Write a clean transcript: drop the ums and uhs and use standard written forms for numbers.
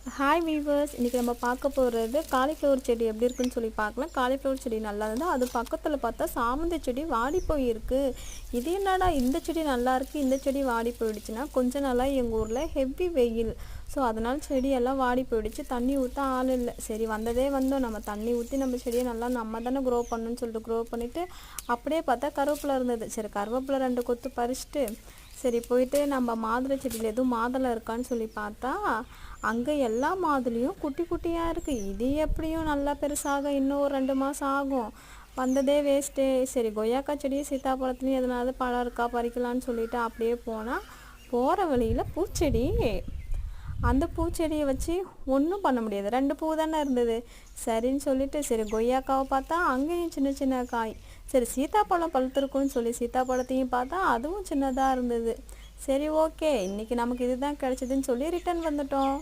Hi viewers, இன்றைக்கி நம்ம பார்க்க போகிறது காலிஃப்ளவர் செடி எப்படி இருக்குன்னு சொல்லி பார்க்கலாம். காலிஃப்ளவர் செடி நல்லா இருந்தால் அது பக்கத்தில் பார்த்தா சாமந்தி செடி வாடி போயிருக்கு. இது என்னடா இந்த செடி நல்லா இருக்குது, இந்த செடி வாடி போயிடுச்சுன்னா, கொஞ்ச நாளாக எங்கள் ஊரில் ஹெவி வெயில். ஸோ அதனால் செடியெல்லாம் வாடி போயிடுச்சு. தண்ணி ஊற்ற ஆள் இல்லை. சரி வந்ததே வந்தோம், நம்ம தண்ணி ஊற்றி நம்ம செடியை நல்லா நம்ம தானே க்ரோ பண்ணணும்னு சொல்லிட்டு க்ரோ பண்ணிவிட்டு அப்படியே பார்த்தா கருவேப்பிலை இருந்தது. சரி கருவேப்பிலை 2 கொத்து பறிச்சுட்டு சரி போயிட்டு நம்ம மாதுளை செடியில் எதுவும் மாதுளை இருக்கான்னு சொல்லி பார்த்தா அங்கே எல்லா மாதுளையும் குட்டி குட்டியாக இருக்குது. இது எப்படியும் நல்லா பெருசாக இன்னும் ஒரு 2 மாதம் ஆகும். வந்ததே வேஸ்ட்டு. சரி கொய்யாக்கா செடியும் சீத்தாப்பழத்துலேயும் எதனாவது பழம் இருக்கா பறிக்கலான்னு சொல்லிட்டு அப்படியே போனால் போகிற வழியில் பூச்செடி. அந்த பூச்செடியை வச்சு ஒன்றும் பண்ண முடியாது. 2 பூ தானே இருந்தது. சரின்னு சொல்லிட்டு சரி கொய்யாக்காவை பார்த்தா அங்கேயும் சின்ன சின்ன காய். சரி சீத்தாப்பழம் பழுத்திருக்குன்னு சொல்லி சீத்தாப்பழத்தையும் பார்த்தா அதுவும் சின்னதாக இருந்தது. சரி ஓகே, இன்றைக்கி நமக்கு இதுதான் கிடச்சிதுன்னு சொல்லி ரிட்டன் வந்துட்டோம்.